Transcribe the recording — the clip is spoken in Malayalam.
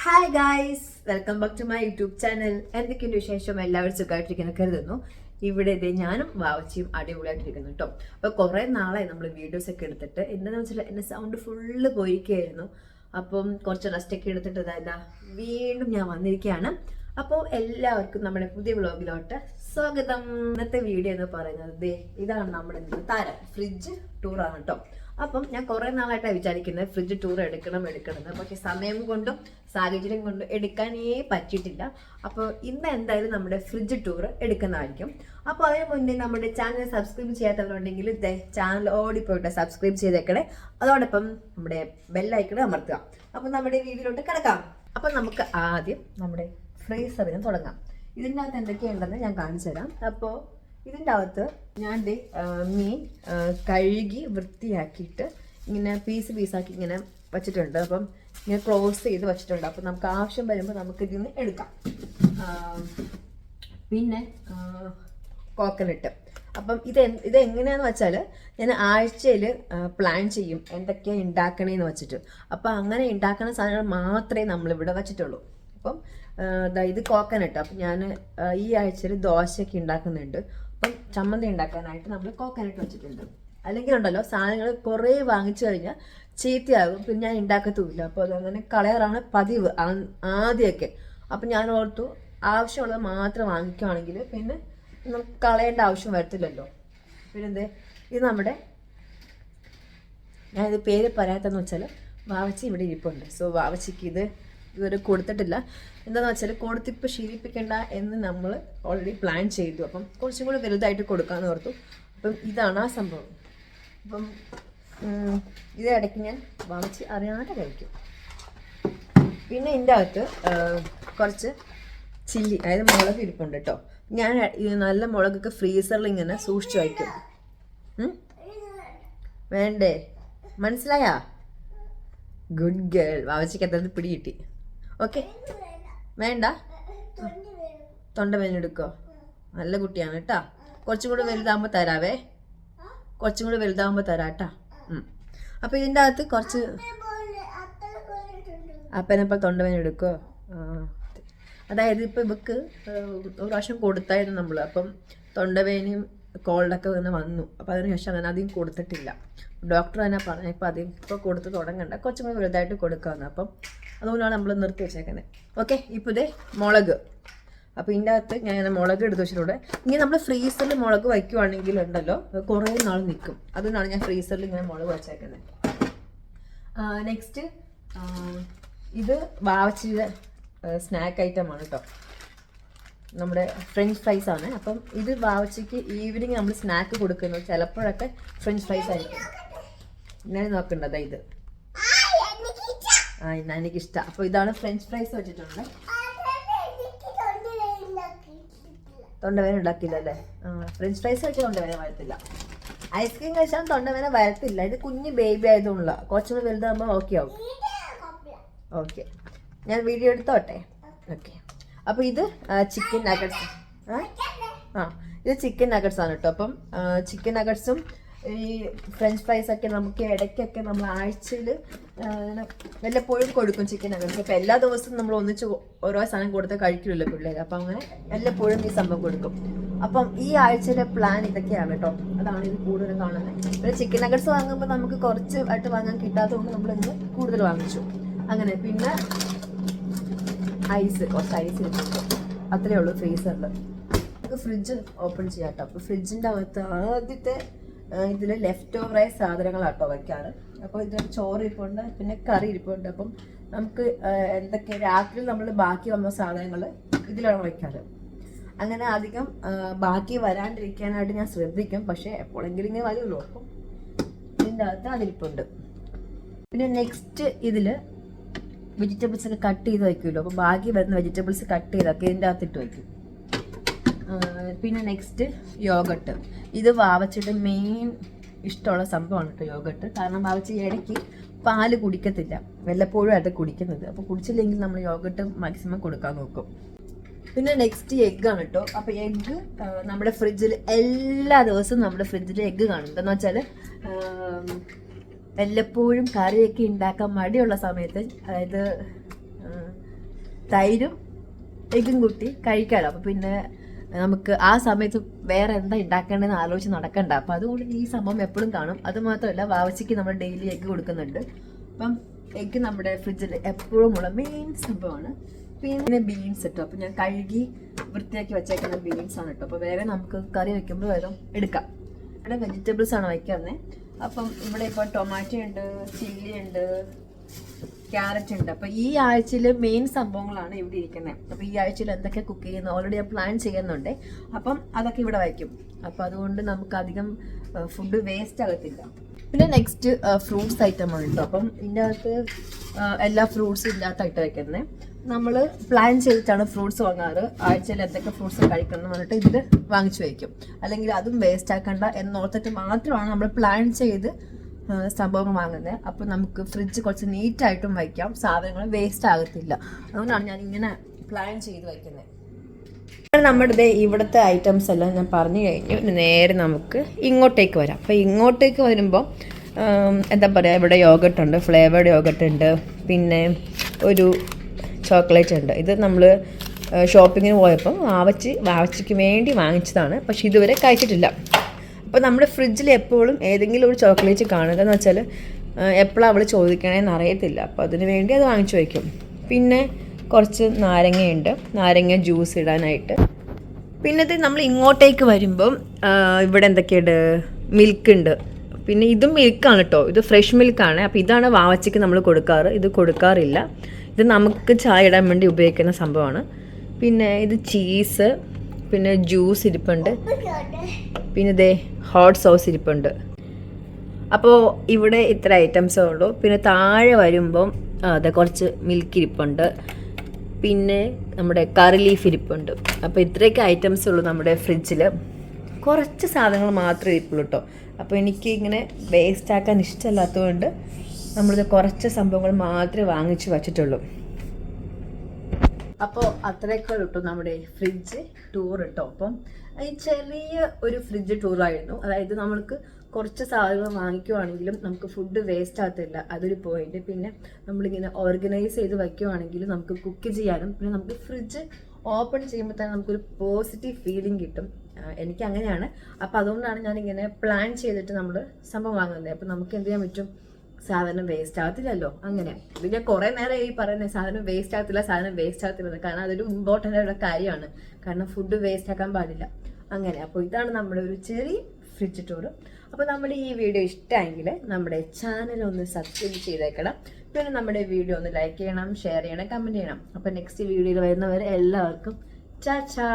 Hi guys, welcome back to my YouTube channel. എന്തൊക്കെയുണ്ട് വിശേഷം? എല്ലാവരും സുഖമായിട്ടിരിക്കുന്ന കരുതുന്നു. ഇവിടെ ഇതേ ഞാനും വാവച്ചിയും അടിപൊളിയായിട്ടിരിക്കുന്നു കേട്ടോ. അപ്പോൾ കുറേ നാളായി നമ്മൾ വീഡിയോസ് ഒക്കെ എടുത്തിട്ട്. എന്താണെന്ന് വെച്ചാൽ എൻ്റെ സൗണ്ട് ഫുള്ള് പോയിരിക്കുകയായിരുന്നു. അപ്പം കുറച്ച് റെസ്റ്റ് ഒക്കെ എടുത്തിട്ട് ഇതാ വീണ്ടും ഞാൻ വന്നിരിക്കുകയാണ്. അപ്പോൾ എല്ലാവർക്കും നമ്മുടെ പുതിയ വ്ളോഗിലോട്ട് സ്വാഗതം. ഇന്നത്തെ വീഡിയോ എന്ന് പറയുന്നത് ഇതാണ് നമ്മുടെ താരം ഫ്രിഡ്ജ് ടൂറാണ് കേട്ടോ. അപ്പം ഞാൻ കുറേ നാളായിട്ടാണ് വിചാരിക്കുന്നത് ഫ്രിഡ്ജ് ടൂർ എടുക്കണമെന്ന്. പക്ഷെ സമയം കൊണ്ടും സാഹചര്യം കൊണ്ടും എടുക്കാനേ പറ്റിയിട്ടില്ല. അപ്പോൾ ഇന്ന് എന്തായാലും നമ്മുടെ ഫ്രിഡ്ജ് ടൂർ എടുക്കുന്നതായിരിക്കും. അപ്പോൾ അതിന് മുന്നേ നമ്മുടെ ചാനൽ സബ്സ്ക്രൈബ് ചെയ്യാത്തവരുണ്ടെങ്കിൽ ചാനൽ ഓടിപ്പോയിട്ട് സബ്സ്ക്രൈബ് ചെയ്തേക്കണേ. അതോടൊപ്പം നമ്മുടെ ബെല്ലൈക്കൺ അമർത്തുക. അപ്പോൾ നമ്മുടെ വീഡിയോയിലോട്ട് കിടക്കാം. അപ്പം നമുക്ക് ആദ്യം നമ്മുടെ ഫ്രീസറിന് തുടങ്ങാം. ഇതിൻ്റെ അകത്ത് എന്തൊക്കെയുണ്ടെന്ന് ഞാൻ കാണിച്ചു തരാം. അപ്പോൾ ഇതിൻ്റെ അകത്ത് ഞാൻ മീൻ കഴുകി വൃത്തിയാക്കിയിട്ട് ഇങ്ങനെ പീസാക്കി ഇങ്ങനെ വച്ചിട്ടുണ്ട്. അപ്പം ഇങ്ങനെ ക്ലോസ് ചെയ്ത് വച്ചിട്ടുണ്ട്. അപ്പം നമുക്ക് ആവശ്യം വരുമ്പോൾ നമുക്ക് ഇതിൽ നിന്ന് എടുക്കാം. പിന്നെ കോക്കനട്ട്. അപ്പം ഇത് എങ്ങനെയാണെന്ന് വെച്ചാൽ ഞാൻ ആഴ്ചയിൽ പ്ലാൻ ചെയ്യും എന്തൊക്കെയാണ് ഉണ്ടാക്കണേന്ന് വെച്ചിട്ട്. അപ്പം അങ്ങനെ ഉണ്ടാക്കുന്ന സാധനങ്ങൾ മാത്രമേ നമ്മളിവിടെ വച്ചിട്ടുള്ളൂ. അപ്പം ഇത് കോക്കനട്ട്. അപ്പം ഞാൻ ഈ ആഴ്ചയിൽ ദോശയൊക്കെ ഉണ്ടാക്കുന്നുണ്ട്. അപ്പം ചമ്മന്തി ഉണ്ടാക്കാനായിട്ട് നമ്മൾ കോക്കനട്ട് വെച്ചിട്ടുണ്ട്. അല്ലെങ്കിൽ ഉണ്ടല്ലോ സാധനങ്ങൾ കുറേ വാങ്ങിച്ചു കഴിഞ്ഞാൽ ചീത്തയാകും, പിന്നെ ഞാൻ ഉണ്ടാക്കത്തുമില്ല. അപ്പോൾ അതങ്ങനെ കളയാറാണ് പതിവ് ആദ്യമൊക്കെ. അപ്പം ഞാൻ ഓർത്തു ആവശ്യമുള്ളത് മാത്രം വാങ്ങിക്കുകയാണെങ്കിൽ പിന്നെ നമുക്ക് കളയേണ്ട ആവശ്യം വരത്തില്ലല്ലോ. പിന്നെ ഇത് നമ്മുടെ ഞാനിത് പേര് പറയാത്തതെന്ന് വെച്ചാൽ വാവച്ചി ഇവിടെ ഇരിപ്പുണ്ട്. സോ വാവച്ചിക്ക് ഇതുവരെ കൊടുത്തിട്ടില്ല. എന്താണെന്ന് വെച്ചാൽ കൊടുത്തിപ്പോൾ ശീലിപ്പിക്കേണ്ട എന്ന് നമ്മൾ ഓൾറെഡി പ്ലാൻ ചെയ്തു. അപ്പം കുറച്ചും കൂടി വലുതായിട്ട് കൊടുക്കാമെന്ന് ഓർത്തു. അപ്പം ഇതാണ് ആ സംഭവം. അപ്പം ഇത് ഇടയ്ക്ക് ഞാൻ വാങ്ങിച്ച് അറിയാതെ കഴിക്കും. പിന്നെ ഇതിൻ്റെ അകത്ത് കുറച്ച് ചില്ലി, അതായത് മുളക് ഇരിപ്പുണ്ട് കേട്ടോ. ഞാൻ നല്ല മുളകൊക്കെ ഫ്രീസറിൽ ഇങ്ങനെ സൂക്ഷിച്ച് വയ്ക്കും. വേണ്ടേ? മനസ്സിലായാ? Good girl. വാവച്ചിക്ക് അത്ര പിടി കിട്ടി. ഓക്കെ, വേണ്ട? തൊണ്ടവേദനെടുക്കോ? നല്ല കുട്ടിയാണ് കേട്ടാ. കുറച്ചും കൂടി വലുതാകുമ്പോൾ തരാവേ. കുറച്ചും കൂടി വലുതാകുമ്പോൾ തരാം കേട്ടാ. അപ്പോൾ ഇതിൻ്റെ അകത്ത് കുറച്ച് അപ്പനെപ്പോൾ തൊണ്ടവേദന എടുക്കോ? അതായത് ഇപ്പോൾ ഇവക്ക് ഒരു പ്രാവശ്യം കൊടുത്തായിരുന്നു നമ്മൾ. അപ്പം തൊണ്ടവേദനയും കോൾഡൊക്കെ തന്നെ വന്നു. അപ്പോൾ അതിന് ശേഷം അങ്ങനെ അധികം കൊടുത്തിട്ടില്ല. ഡോക്ടർ തന്നെ പറഞ്ഞു ഇപ്പോൾ അധികം ഇപ്പോൾ കൊടുത്ത് തുടങ്ങണ്ട, കുറച്ചും കൂടി വലുതായിട്ട് കൊടുക്കാമെന്ന്. അപ്പം അതുകൊണ്ടാണ് നമ്മൾ നിർത്തി വെച്ചേക്കുന്നത്. ഓക്കെ, ഇപ്പോൾ ഇതേ മുളക്. അപ്പോൾ ഇതിൻ്റെ അകത്ത് ഞാൻ ഇങ്ങനെ മുളക് എടുത്ത് വെച്ചിട്ടുണ്ട്. ഇങ്ങനെ നമ്മൾ ഫ്രീസറിൽ മുളക് വയ്ക്കുവാണെങ്കിൽ ഉണ്ടല്ലോ കുറേ നാൾ നിൽക്കും. അതുകൊണ്ടാണ് ഞാൻ ഫ്രീസറിൽ ഇങ്ങനെ മുളക് വെച്ചേക്കുന്നത്. നെക്സ്റ്റ് ഇത് വാവച്ചിയുടെ സ്നാക്ക് ഐറ്റമാണ് കേട്ടോ. നമ്മുടെ ഫ്രഞ്ച് ഫ്രൈസ് ആണ്. അപ്പം ഇത് വാവച്ചിക്ക് ഈവനിങ് നമ്മൾ സ്നാക്ക് കൊടുക്കുന്നത് ചിലപ്പോഴൊക്കെ ഫ്രഞ്ച് ഫ്രൈസ് ആയിരിക്കും. ഇങ്ങനെ നോക്കേണ്ടതാ ഇത്. എനിക്കിഷ്ടം. അപ്പോൾ ഇതാണ് ഫ്രഞ്ച് ഫ്രൈസ് വെച്ചിട്ടുണ്ട്. തൊണ്ടവേദന ഉണ്ടാക്കില്ല അല്ലേ? ഫ്രഞ്ച് ഫ്രൈസ് വെച്ചാൽ തൊണ്ടവേദന വരത്തില്ല. ഐസ്ക്രീം കഴിച്ചാൽ തൊണ്ടവേദന വരത്തില്ല. ഇത് കുഞ്ഞ് ബേബി ആയതുകൊണ്ടുള്ള കുറച്ചുകൂടി വലുതാകുമ്പോൾ ഓക്കെ ആവും. ഓക്കെ, ഞാൻ വീഡിയോ എടുത്തോട്ടെ. ഓക്കെ, അപ്പോൾ ഇത് ചിക്കൻ നഗറ്റ്സ്. ഇത് ചിക്കൻ നഗറ്റ്സ് ആണ് കേട്ടോ. അപ്പം ചിക്കൻ നഗറ്റ്സും ഈ ഫ്രഞ്ച് ഫ്രൈസ് ഒക്കെ നമുക്ക് ഇടയ്ക്കൊക്കെ നമ്മൾ ആഴ്ചയിൽ വല്ലപ്പോഴും കൊടുക്കും ചിക്കൻ നഗറ്റ്സ്. അപ്പോൾ എല്ലാ ദിവസവും നമ്മൾ ഒന്നിച്ച് ഓരോ സാധനം കൊടുത്ത് കഴിക്കില്ലല്ലോ പിള്ളേർ. അപ്പം അങ്ങനെ വല്ലപ്പോഴും ഈ സംഭവം കൊടുക്കും. അപ്പം ഈ ആഴ്ചയിലെ പ്ലാൻ ഇതൊക്കെയാണ് കേട്ടോ. അതാണ് ഇത് കൂടുതലും കാണുന്നത്. പിന്നെ ചിക്കൻ നഗറ്റ്സ് വാങ്ങുമ്പോൾ നമുക്ക് കുറച്ച് ആയിട്ട് വാങ്ങാൻ കിട്ടാത്തതുകൊണ്ട് നമ്മൾ ഇന്ന് കൂടുതൽ വാങ്ങിച്ചു. അങ്ങനെ പിന്നെ കുറച്ച് ഐസ് ഇട്ടിട്ടുണ്ട്. അത്രയേ ഉള്ളൂ ഫ്രീസറിൽ. നമുക്ക് ഫ്രിഡ്ജ് ഓപ്പൺ ചെയ്യാം കേട്ടോ. അപ്പോൾ ഫ്രിഡ്ജിൻ്റെ അകത്ത് ആദ്യത്തെ ഇതിൽ ലെഫ്റ്റ് ഓവറായ സാധനങ്ങളാട്ടോ വയ്ക്കാറ്. അപ്പോൾ ഇതിൽ ചോറ് ഇരിപ്പുണ്ട്, പിന്നെ കറി ഇരിപ്പുണ്ട്. അപ്പം നമുക്ക് എന്തൊക്കെ രാത്രി നമ്മൾ ബാക്കി വന്ന സാധനങ്ങൾ ഇതിലാണ് വയ്ക്കാറ്. അങ്ങനെ അധികം ബാക്കി വരാണ്ടിരിക്കാനായിട്ട് ഞാൻ ശ്രദ്ധിക്കും. പക്ഷേ എപ്പോഴെങ്കിലും ഇങ്ങനെ വരുമല്ലോ. അപ്പം ഇതിൻ്റെ അകത്ത് അതിരിപ്പുണ്ട്. പിന്നെ നെക്സ്റ്റ് ഇതിൽ വെജിറ്റബിൾസ് ഒക്കെ കട്ട് ചെയ്ത് വയ്ക്കുമല്ലോ. അപ്പോൾ ബാക്കി വരുന്ന വെജിറ്റബിൾസ് കട്ട് ചെയ്തൊക്കെ ഇതിൻ്റെ അകത്തിട്ട് വയ്ക്കും. പിന്നെ നെക്സ്റ്റ് യോഗട്ട്. ഇത് വാവച്ചിട്ട് മെയിൻ ഇഷ്ടമുള്ള സംഭവമാണ് കേട്ടോ യോഗട്ട്. കാരണം വാവച്ചി ഇടയ്ക്ക് പാല് കുടിക്കത്തില്ല, വല്ലപ്പോഴും ആയിട്ട് കുടിക്കുന്നത്. അപ്പോൾ കുടിച്ചില്ലെങ്കിൽ നമ്മൾ യോഗട്ട് മാക്സിമം കൊടുക്കാൻ നോക്കും. പിന്നെ നെക്സ്റ്റ് എഗ്ഗാണ് കേട്ടോ. അപ്പോൾ എഗ്ഗ് നമ്മുടെ ഫ്രിഡ്ജിൽ എല്ലാ ദിവസവും നമ്മുടെ ഫ്രിഡ്ജിൽ എഗ്ഗ് കാണും. എന്താണെന്ന് വെച്ചാൽ വല്ലപ്പോഴും കറിയൊക്കെ ഉണ്ടാക്കാൻ മടിയുള്ള സമയത്ത്, അതായത് തൈരും എഗ്ഗും കൂട്ടി കഴിക്കാമല്ലോ. അപ്പോൾ പിന്നെ നമുക്ക് ആ സമയത്ത് വേറെ എന്താ ഉണ്ടാക്കേണ്ടതെന്ന് ആലോചിച്ച് നടക്കണ്ട. അപ്പം അതുകൊണ്ട് ഈ സംഭവം എപ്പോഴും കാണും. അതുമാത്രമല്ല വാവച്ചിക്ക് നമ്മൾ ഡെയിലി എഗ്ഗ് കൊടുക്കുന്നുണ്ട്. അപ്പം എഗ്ഗ് നമ്മുടെ ഫ്രിഡ്ജിൽ എപ്പോഴും ഉള്ള മെയിൻ സംഭവമാണ്. പിന്നെ ബീൻസ് ഇട്ടോ, അപ്പം ഞാൻ കഴുകി വൃത്തിയാക്കി വെച്ചേക്കുന്ന ബീൻസ് ആണ് കേട്ടോ. അപ്പോൾ വേറെ നമുക്ക് കറി വെക്കുമ്പോൾ വേറെ എടുക്കാം. ഇവിടെ വെജിറ്റബിൾസ് ആണ് വയ്ക്കുന്നത്. അപ്പം ഇവിടെ ഇപ്പോൾ ടൊമാറ്റോ ഉണ്ട്, ചില്ലി ഉണ്ട്, ക്യാരറ്റ് ഉണ്ട്. അപ്പം ഈ ആഴ്ചയിൽ മെയിൻ സംഭവങ്ങളാണ് ഇവിടെ ഇരിക്കുന്നത്. അപ്പം ഈ ആഴ്ചയിൽ എന്തൊക്കെ കുക്ക് ചെയ്യുന്നത് ഓൾറെഡി ഞാൻ പ്ലാൻ ചെയ്യുന്നുണ്ട്. അപ്പം അതൊക്കെ ഇവിടെ വയ്ക്കും. അപ്പം അതുകൊണ്ട് നമുക്ക് അധികം ഫുഡ് വേസ്റ്റ് ആകത്തില്ല. പിന്നെ നെക്സ്റ്റ് ഫ്രൂട്ട്സ് ഐറ്റം ആണ് കേട്ടോ. അപ്പം ഇതിൻ്റെ അകത്ത് എല്ലാ ഫ്രൂട്ട്സും ഇതിനകത്തായിട്ട് വയ്ക്കുന്നത്. നമ്മൾ പ്ലാൻ ചെയ്തിട്ടാണ് ഫ്രൂട്ട്സ് വാങ്ങാറ്. ആഴ്ചയിൽ എന്തൊക്കെ ഫ്രൂട്ട്സ് കഴിക്കണം എന്ന് പറഞ്ഞിട്ട് ഇതിൽ വാങ്ങിച്ചു വയ്ക്കും. അല്ലെങ്കിൽ അതും വേസ്റ്റ് ആക്കണ്ട എന്നോർത്തിട്ട് മാത്രമാണ് നമ്മൾ പ്ലാൻ ചെയ്ത് സംഭവങ്ങൾ വാങ്ങുന്നത്. അപ്പോൾ നമുക്ക് ഫ്രിഡ്ജ് കുറച്ച് നീറ്റായിട്ടും വയ്ക്കാം, സാധനങ്ങൾ വേസ്റ്റ് ആകത്തില്ല. അതുകൊണ്ടാണ് ഞാൻ ഇങ്ങനെ പ്ലാൻ ചെയ്ത് വയ്ക്കുന്നത്. നമ്മുടെ ഇവിടുത്തെ ഐറ്റംസ് എല്ലാം ഞാൻ പറഞ്ഞു കഴിഞ്ഞു. നേരെ നമുക്ക് ഇങ്ങോട്ടേക്ക് വരാം. അപ്പോൾ ഇങ്ങോട്ടേക്ക് വരുമ്പോൾ എന്താ പറയുക, ഇവിടെ യോഗട്ട് ഉണ്ട്, ഫ്ലേവേർഡ് യോഗട്ട് ഉണ്ട്, പിന്നെ ഒരു ചോക്ലേറ്റ് ഉണ്ട്. ഇത് നമ്മൾ ഷോപ്പിങ്ങിന് പോയപ്പോൾ വാവച്ചിക്ക് വേണ്ടി വാങ്ങിച്ചതാണ്. പക്ഷെ ഇതുവരെ കഴിച്ചിട്ടില്ല. അപ്പോൾ നമ്മുടെ ഫ്രിഡ്ജിൽ എപ്പോഴും ഏതെങ്കിലും ഒരു ചോക്ലേറ്റ് കാണുക എന്ന് വെച്ചാൽ എപ്പോഴാണ് അവൾ ചോദിക്കണേന്ന് അറിയത്തില്ല. അപ്പോൾ അതിന് വേണ്ടി അത് വാങ്ങിച്ചു വയ്ക്കും. പിന്നെ കുറച്ച് നാരങ്ങയുണ്ട്, നാരങ്ങ ജ്യൂസ് ഇടാനായിട്ട്. പിന്നെ ഇത് നമ്മൾ ഇങ്ങോട്ടേക്ക് വരുമ്പം ഇവിടെ എന്തൊക്കെയുണ്ട്, മിൽക്ക് ഉണ്ട്. പിന്നെ ഇതും മിൽക്കാണ് കേട്ടോ, ഇത് ഫ്രഷ് മിൽക്കാണ്. അപ്പോൾ ഇതാണ് വാവച്ചിക്ക് നമ്മൾ കൊടുക്കാറ്. ഇത് കൊടുക്കാറില്ല. ഇത് നമുക്ക് ചായ ഇടാൻ വേണ്ടി ഉപയോഗിക്കുന്ന സംഭവമാണ്. പിന്നെ ഇത് ചീസ്, പിന്നെ ജ്യൂസ് ഇരിപ്പുണ്ട്, പിന്നെ ഇതേ ഹോട്ട് സോസ് ഇരിപ്പുണ്ട്. അപ്പോൾ ഇവിടെ ഇത്ര ഐറ്റംസേ ഉള്ളൂ. പിന്നെ താഴെ വരുമ്പം അതെ കുറച്ച് മിൽക്ക് ഇരിപ്പുണ്ട്, പിന്നെ നമ്മുടെ കറി ലീഫ് ഇരിപ്പുണ്ട്. അപ്പോൾ ഇത്രയൊക്കെ ഐറ്റംസ് ഉള്ളൂ നമ്മുടെ ഫ്രിഡ്ജിൽ. കുറച്ച് സാധനങ്ങൾ മാത്രമേ ഇരിപ്പുള്ളൂ കേട്ടോ. അപ്പോൾ എനിക്ക് ഇങ്ങനെ വേസ്റ്റ് ആക്കാൻ ഇഷ്ടമല്ലാത്തതുകൊണ്ട് നമ്മളിത് കുറച്ച് സംഭവങ്ങൾ മാത്രമേ വാങ്ങിച്ച് വച്ചിട്ടുള്ളൂ. അപ്പോൾ അത്രയൊക്കെ കിട്ടും നമ്മുടെ ഫ്രിഡ്ജ് ടൂർ കേട്ടോ. അപ്പം ഈ ചെറിയ ഒരു ഫ്രിഡ്ജ് ടൂറായിരുന്നു. അതായത് നമ്മൾക്ക് കുറച്ച് സാധനങ്ങൾ വാങ്ങിക്കുവാണെങ്കിലും നമുക്ക് ഫുഡ് വേസ്റ്റ് ആകത്തില്ല, അതൊരു പോയിന്റ്. പിന്നെ നമ്മളിങ്ങനെ ഓർഗനൈസ് ചെയ്ത് വയ്ക്കുവാണെങ്കിലും നമുക്ക് കുക്ക് ചെയ്യാനും, പിന്നെ നമുക്ക് ഫ്രിഡ്ജ് ഓപ്പൺ ചെയ്യുമ്പോൾ തന്നെ നമുക്കൊരു പോസിറ്റീവ് ഫീലിംഗ് കിട്ടും. എനിക്ക് അങ്ങനെയാണ്. അപ്പോൾ അതുകൊണ്ടാണ് ഞാനിങ്ങനെ പ്ലാൻ ചെയ്തിട്ട് നമ്മൾ സംഭവം വാങ്ങുന്നത്. അപ്പോൾ നമുക്ക് എന്ത് ചെയ്യാൻ പറ്റും, സാധനം വേസ്റ്റ് ആകത്തില്ലല്ലോ. അങ്ങനെ ഇത് ഞാൻ കുറേ നേരം ഈ പറയുന്നത് സാധനം വേസ്റ്റ് ആകത്തില്ല. കാരണം അതൊരു ഇമ്പോർട്ടൻ്റ് ആയിട്ടുള്ള കാര്യമാണ്. കാരണം ഫുഡ് വേസ്റ്റ് ആക്കാൻ പാടില്ല. അങ്ങനെ അപ്പോൾ ഇതാണ് നമ്മുടെ ഒരു ചെറിയ ഫ്രിഡ്ജ് ടൂർ. അപ്പോൾ നമ്മുടെ ഈ വീഡിയോ ഇഷ്ടമെങ്കിൽ നമ്മുടെ ചാനൽ ഒന്ന് സബ്സ്ക്രൈബ് ചെയ്തേക്കണം. പിന്നെ നമ്മുടെ വീഡിയോ ഒന്ന് ലൈക്ക് ചെയ്യണം, ഷെയർ ചെയ്യണം, കമൻറ്റ് ചെയ്യണം. അപ്പോൾ നെക്സ്റ്റ് വീഡിയോയിൽ വരുന്നവരെ എല്ലാവർക്കും ചാ.